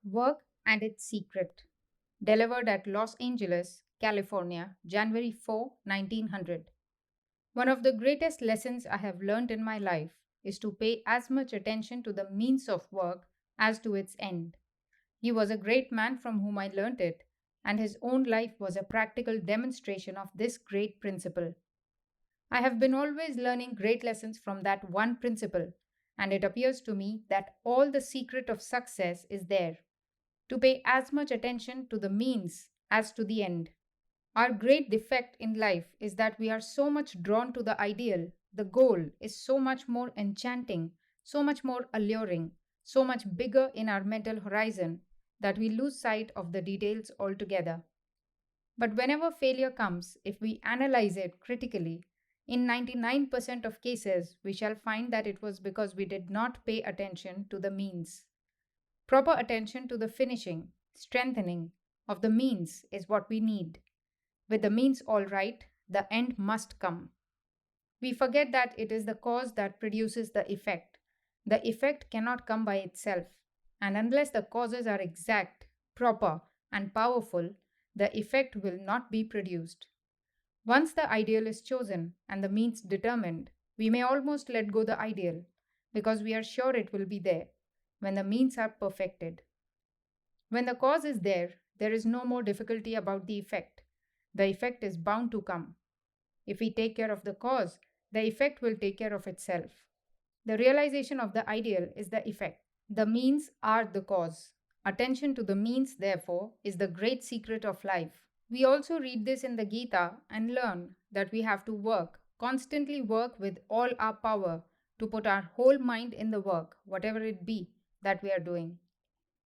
Work and its Secret. Delivered at Los Angeles, California, January 4, 1900. One of the greatest lessons I have learned in my life is to pay as much attention to the means of work as to its end. He was a great man from whom I learnt it, and his own life was a practical demonstration of this great principle. I have been always learning great lessons from that one principle, and it appears to me that all the secret of success is there to pay as much attention to the means as to the end. Our great defect in life is that we are so much drawn to the ideal. The goal is so much more enchanting, so much more alluring, so much bigger in our mental horizon that we lose sight of the details altogether. But whenever failure comes, if we analyze it critically, in 99% of cases, we shall find that it was because we did not pay attention to the means. Proper attention to the finishing, strengthening of the means is what we need. With the means all right, the end must come. We forget that it is the cause that produces the effect. The effect cannot come by itself, and unless the causes are exact, proper, and powerful, the effect will not be produced. Once the ideal is chosen and the means determined, we may almost let go the ideal because we are sure it will be there when the means are perfected. When the cause is there, there is no more difficulty about the effect. The effect is bound to come. If we take care of the cause, the effect will take care of itself. The realization of the ideal is the effect. The means are the cause. Attention to the means, therefore, is the great secret of life. We also read this in the Gita and learn that we have to work, constantly work with all our power to put our whole mind in the work, whatever it be that we are doing.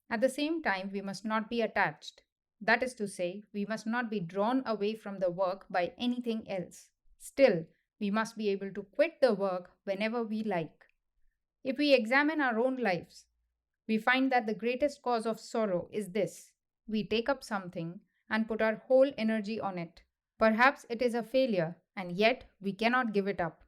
At the same time, we must not be attached. That is to say, we must not be drawn away from the work by anything else. Still, we must be able to quit the work whenever we like. If we examine our own lives, we find that the greatest cause of sorrow is this: we take up something and put our whole energy on it. Perhaps it is a failure, and yet we cannot give it up.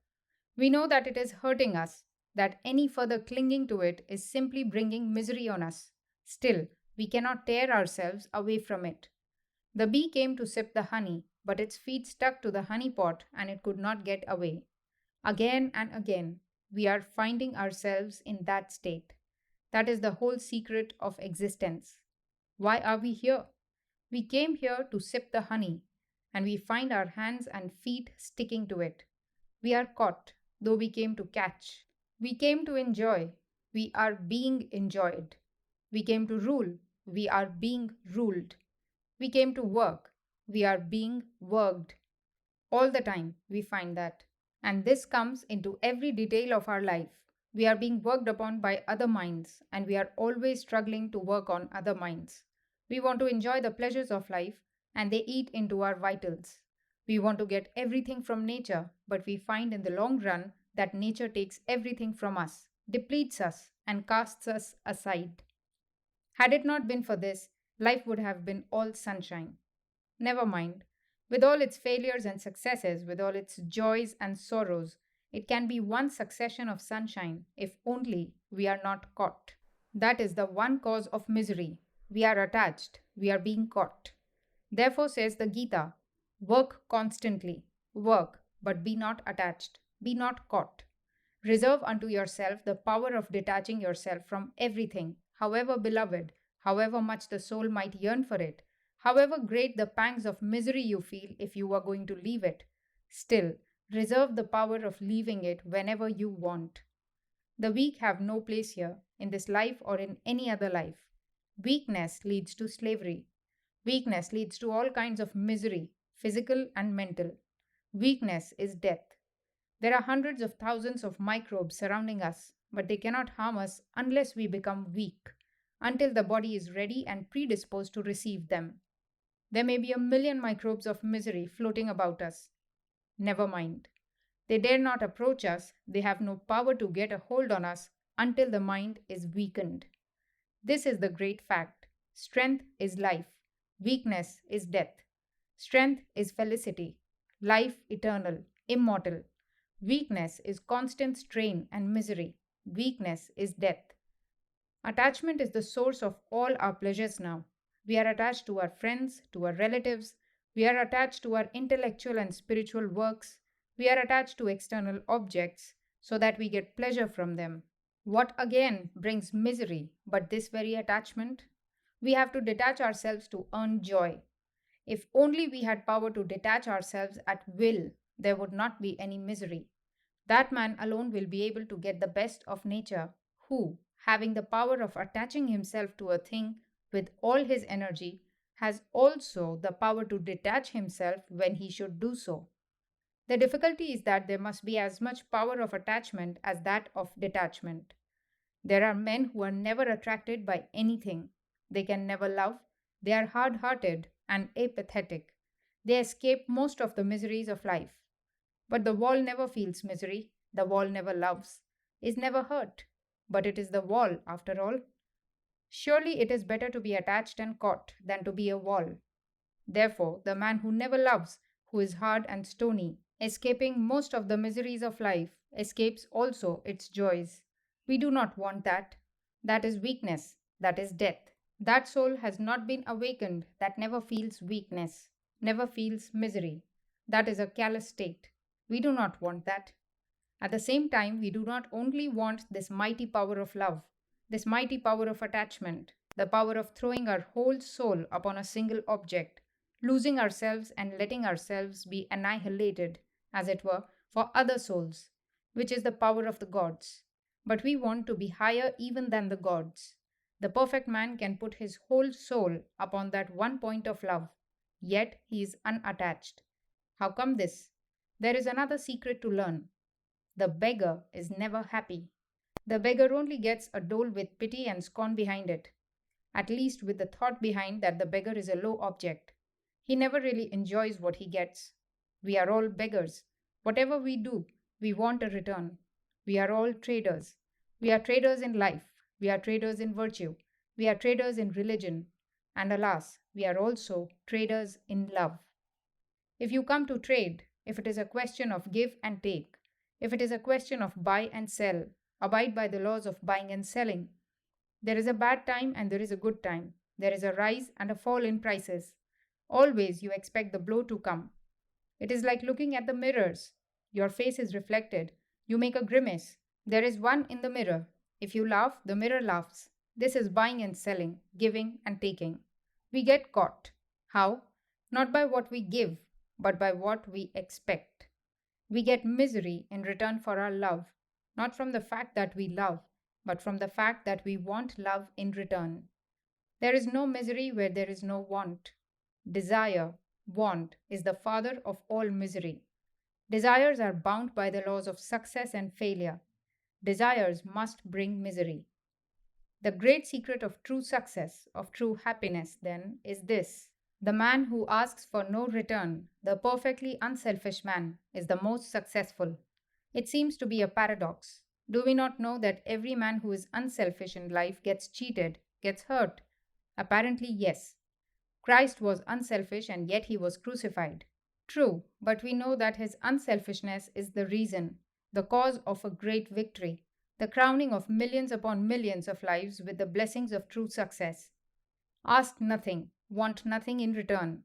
We know that it is hurting us, that any further clinging to it is simply bringing misery on us. Still, we cannot tear ourselves away from it. The bee came to sip the honey, but its feet stuck to the honey pot and it could not get away. Again and again, we are finding ourselves in that state. That is the whole secret of existence. Why are we here? We came here to sip the honey, and we find our hands and feet sticking to it. We are caught, though we came to catch. We came to enjoy. We are being enjoyed. We came to rule. We are being ruled. We came to work. We are being worked. All the time, we find that. And this comes into every detail of our life. We are being worked upon by other minds, and we are always struggling to work on other minds. We want to enjoy the pleasures of life, and they eat into our vitals. We want to get everything from nature, but we find in the long run that nature takes everything from us, depletes us, and casts us aside. Had it not been for this, life would have been all sunshine. Never mind. With all its failures and successes, with all its joys and sorrows, it can be one succession of sunshine if only we are not caught. That is the one cause of misery. We are attached, we are being caught. Therefore, says the Gita, work constantly, work, but be not attached, be not caught. Reserve unto yourself the power of detaching yourself from everything, however beloved, however much the soul might yearn for it, however great the pangs of misery you feel if you are going to leave it. Still, reserve the power of leaving it whenever you want. The weak have no place here, in this life or in any other life. Weakness leads to slavery. Weakness leads to all kinds of misery, physical and mental. Weakness is death. There are hundreds of thousands of microbes surrounding us, but they cannot harm us unless we become weak, until the body is ready and predisposed to receive them. There may be a million microbes of misery floating about us. Never mind. They dare not approach us, they have no power to get a hold on us until the mind is weakened. This is the great fact. Strength is life, weakness is death. Strength is felicity, life eternal, immortal. Weakness is constant strain and misery. Weakness is death. Attachment is the source of all our pleasures now. We are attached to our friends, to our relatives, we are attached to our intellectual and spiritual works, we are attached to external objects so that we get pleasure from them. What again brings misery but this very attachment? We have to detach ourselves to earn joy. If only we had power to detach ourselves at will, there would not be any misery. That man alone will be able to get the best of nature, who, having the power of attaching himself to a thing with all his energy, has also the power to detach himself when he should do so. The difficulty is that there must be as much power of attachment as that of detachment. There are men who are never attracted by anything. They can never love. They are hard hearted and apathetic. They escape most of the miseries of life. But the wall never feels misery. The wall never loves, is never hurt. But it is the wall, after all. Surely it is better to be attached and caught than to be a wall. Therefore, the man who never loves, who is hard and stony, escaping most of the miseries of life, escapes also its joys. We do not want that. That is weakness. That is death. That soul has not been awakened that never feels weakness, never feels misery. That is a callous state. We do not want that. At the same time, we do not only want this mighty power of love, this mighty power of attachment, the power of throwing our whole soul upon a single object, losing ourselves and letting ourselves be annihilated, as it were, for other souls, which is the power of the gods. But we want to be higher even than the gods. The perfect man can put his whole soul upon that one point of love, yet he is unattached. How come this? There is another secret to learn. The beggar is never happy. The beggar only gets a dole with pity and scorn behind it, at least with the thought behind that the beggar is a low object. He never really enjoys what he gets. We are all beggars. Whatever we do, we want a return. We are all traders. We are traders in life. We are traders in virtue. We are traders in religion. And alas, we are also traders in love. If you come to trade, if it is a question of give and take, if it is a question of buy and sell, abide by the laws of buying and selling. There is a bad time and there is a good time. There is a rise and a fall in prices. Always you expect the blow to come. It is like looking at the mirrors. Your face is reflected. You make a grimace. There is one in the mirror. If you laugh, the mirror laughs. This is buying and selling, giving and taking. We get caught. How? Not by what we give, but by what we expect. We get misery in return for our love, not from the fact that we love, but from the fact that we want love in return. There is no misery where there is no want. Desire, want, is the father of all misery. Desires are bound by the laws of success and failure. Desires must bring misery. The great secret of true success, of true happiness, then, is this. The man who asks for no return, the perfectly unselfish man, is the most successful. It seems to be a paradox. Do we not know that every man who is unselfish in life gets cheated, gets hurt? Apparently, yes. Christ was unselfish and yet he was crucified. True, but we know that his unselfishness is the reason, the cause of a great victory, the crowning of millions upon millions of lives with the blessings of true success. Ask nothing, want nothing in return.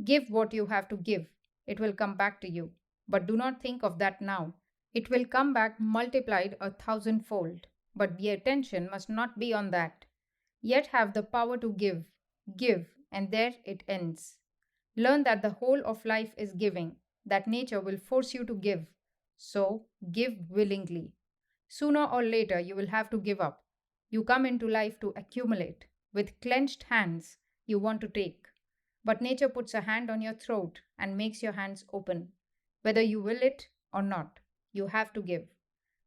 Give what you have to give. It will come back to you. But do not think of that now. It will come back multiplied 1,000-fold. But the attention must not be on that. Yet have the power to give. Give, and there it ends. Learn that the whole of life is giving, that nature will force you to give. So, give willingly. Sooner or later, you will have to give up. You come into life to accumulate. With clenched hands, you want to take. But nature puts a hand on your throat and makes your hands open. Whether you will it or not, you have to give.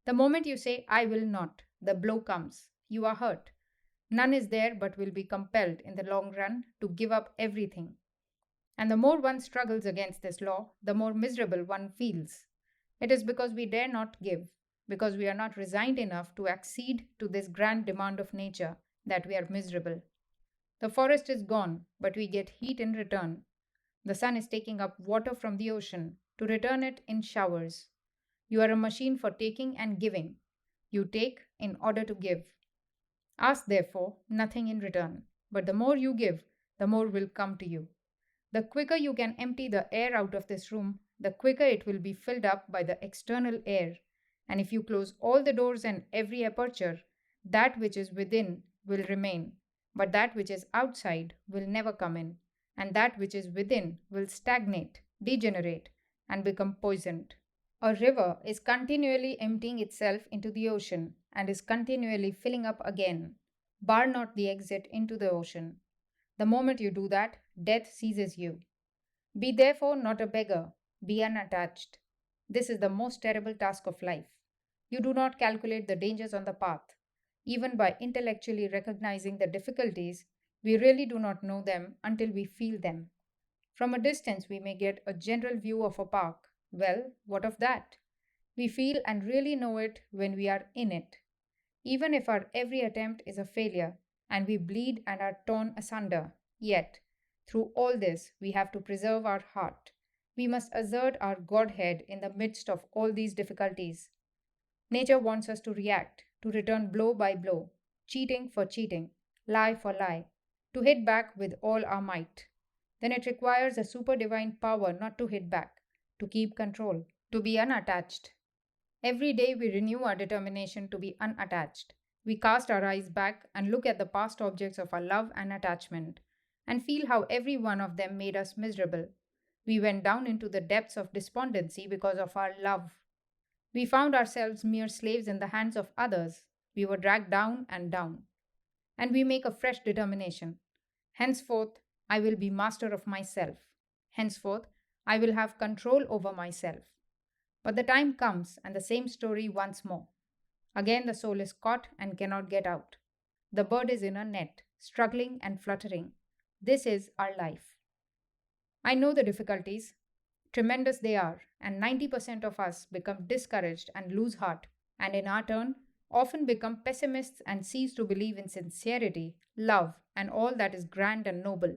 The moment you say, I will not, the blow comes. You are hurt. None is there but will be compelled in the long run to give up everything. And the more one struggles against this law, the more miserable one feels. It is because we dare not give, because we are not resigned enough to accede to this grand demand of nature, that we are miserable. The forest is gone, but we get heat in return. The sun is taking up water from the ocean to return it in showers. You are a machine for taking and giving. You take in order to give. Ask, therefore, nothing in return, but the more you give, the more will come to you. The quicker you can empty the air out of this room, the quicker it will be filled up by the external air. And if you close all the doors and every aperture, that which is within will remain, but that which is outside will never come in, and that which is within will stagnate, degenerate, and become poisoned. A river is continually emptying itself into the ocean and is continually filling up again. Bar not the exit into the ocean. The moment you do that, death seizes you. Be therefore not a beggar, be unattached. This is the most terrible task of life. You do not calculate the dangers on the path. Even by intellectually recognizing the difficulties, we really do not know them until we feel them. From a distance, we may get a general view of a park. Well, what of that? We feel and really know it when we are in it. Even if our every attempt is a failure and we bleed and are torn asunder, yet, through all this, we have to preserve our heart. We must assert our Godhead in the midst of all these difficulties. Nature wants us to react, to return blow by blow, cheating for cheating, lie for lie, to hit back with all our might. Then it requires a super divine power not to hit back, to keep control, to be unattached. Every day we renew our determination to be unattached. We cast our eyes back and look at the past objects of our love and attachment, and feel how every one of them made us miserable. We went down into the depths of despondency because of our love. We found ourselves mere slaves in the hands of others. We were dragged down and down. And we make a fresh determination. Henceforth, I will be master of myself. Henceforth, I will have control over myself. But the time comes, and the same story once more. Again, the soul is caught and cannot get out. The bird is in a net, struggling and fluttering. This is our life. I know the difficulties. Tremendous they are, and 90% of us become discouraged and lose heart, and in our turn, often become pessimists and cease to believe in sincerity, love, and all that is grand and noble.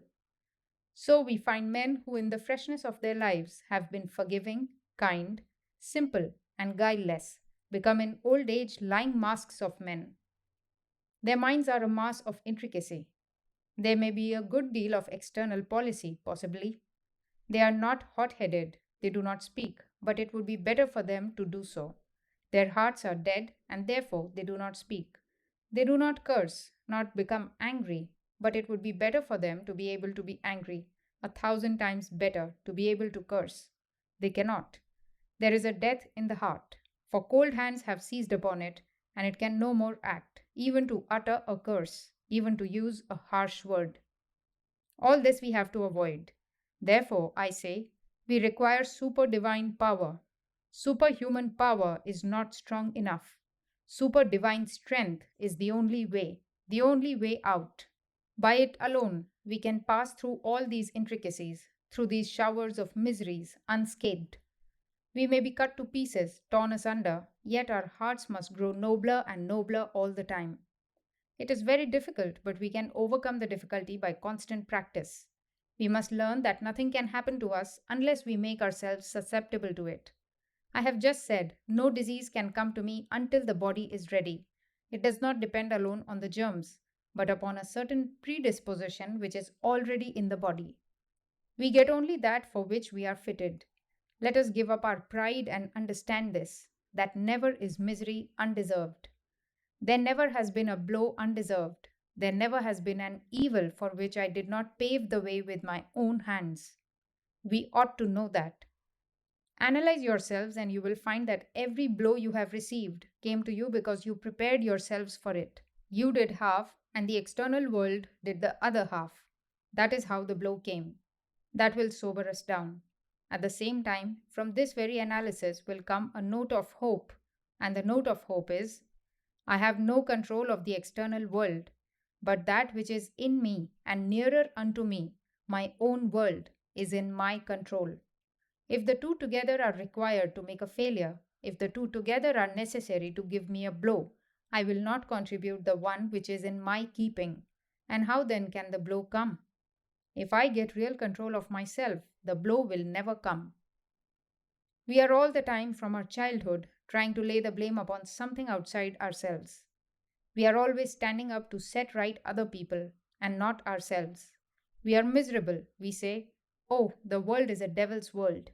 So we find men who, in the freshness of their lives, have been forgiving, kind, simple, and guileless, become in old age lying masks of men. Their minds are a mass of intricacy. There may be a good deal of external policy, possibly. They are not hot headed, they do not speak, but it would be better for them to do so. Their hearts are dead, and therefore they do not speak. They do not curse, not become angry, but it would be better for them to be able to be angry, 1,000 times better to be able to curse. They cannot. There is a death in the heart, for cold hands have seized upon it, and it can no more act, even to utter a curse, even to use a harsh word. All this we have to avoid. Therefore, I say, we require super divine power. Superhuman power is not strong enough. Super divine strength is the only way out. By it alone, we can pass through all these intricacies, through these showers of miseries, unscathed. We may be cut to pieces, torn asunder, yet our hearts must grow nobler and nobler all the time. It is very difficult, but we can overcome the difficulty by constant practice. We must learn that nothing can happen to us unless we make ourselves susceptible to it. I have just said, no disease can come to me until the body is ready. It does not depend alone on the germs, but upon a certain predisposition which is already in the body. We get only that for which we are fitted. Let us give up our pride and understand this, that never is misery undeserved. There never has been a blow undeserved. There never has been an evil for which I did not pave the way with my own hands. We ought to know that. Analyze yourselves, and you will find that every blow you have received came to you because you prepared yourselves for it. You did half, and the external world did the other half. That is how the blow came. That will sober us down. At the same time, from this very analysis will come a note of hope, and the note of hope is, I have no control of the external world, but that which is in me and nearer unto me, my own world, is in my control. If the two together are required to make a failure, if the two together are necessary to give me a blow, I will not contribute the one which is in my keeping. And how then can the blow come? If I get real control of myself, the blow will never come. We are all the time from our childhood trying to lay the blame upon something outside ourselves. We are always standing up to set right other people and not ourselves. We are miserable. We say, "Oh, the world is a devil's world."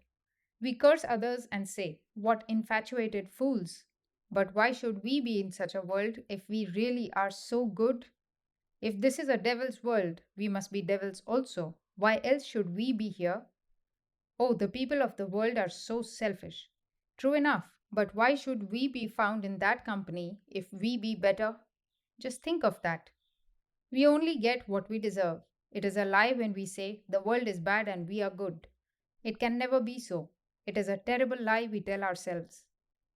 We curse others and say, "What infatuated fools!" But why should we be in such a world if we really are so good? If this is a devil's world, we must be devils also. Why else should we be here? Oh, the people of the world are so selfish. True enough, but why should we be found in that company if we be better? Just think of that. We only get what we deserve. It is a lie when we say the world is bad and we are good. It can never be so. It is a terrible lie we tell ourselves.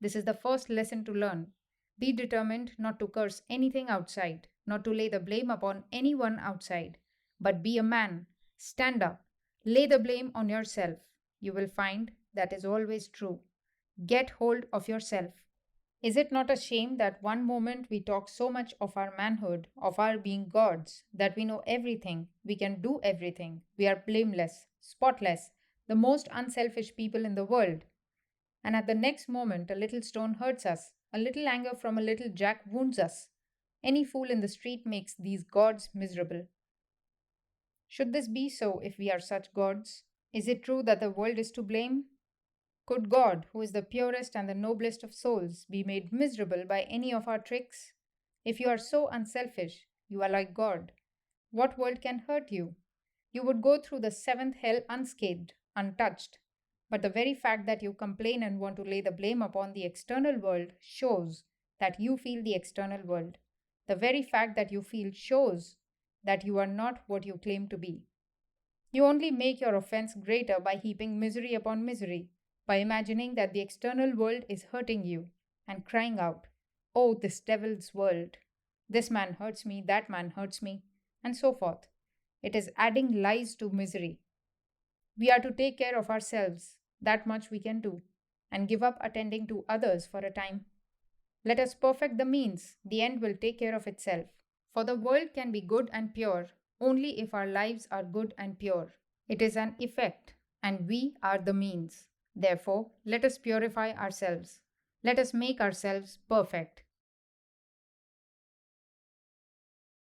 This is the first lesson to learn. Be determined not to curse anything outside, not to lay the blame upon anyone outside, but be a man. Stand up. Lay the blame on yourself. You will find that is always true. Get hold of yourself. Is it not a shame that one moment we talk so much of our manhood, of our being gods, that we know everything, we can do everything, we are blameless, spotless, the most unselfish people in the world, and at the next moment a little stone hurts us, a little anger from a little jack wounds us. Any fool in the street makes these gods miserable. Should this be so if we are such gods? Is it true that the world is to blame? Could God, who is the purest and the noblest of souls, be made miserable by any of our tricks? If you are so unselfish, you are like God. What world can hurt you? You would go through the seventh hell unscathed, untouched. But the very fact that you complain and want to lay the blame upon the external world shows that you feel the external world. The very fact that you feel shows that you are not what you claim to be. You only make your offense greater by heaping misery upon misery, by imagining that the external world is hurting you and crying out, "Oh, this devil's world! This man hurts me, that man hurts me," and so forth. It is adding lies to misery. We are to take care of ourselves, that much we can do, and give up attending to others for a time. Let us perfect the means, the end will take care of itself. For the world can be good and pure only if our lives are good and pure. It is an effect, and we are the means. Therefore, let us purify ourselves. Let us make ourselves perfect.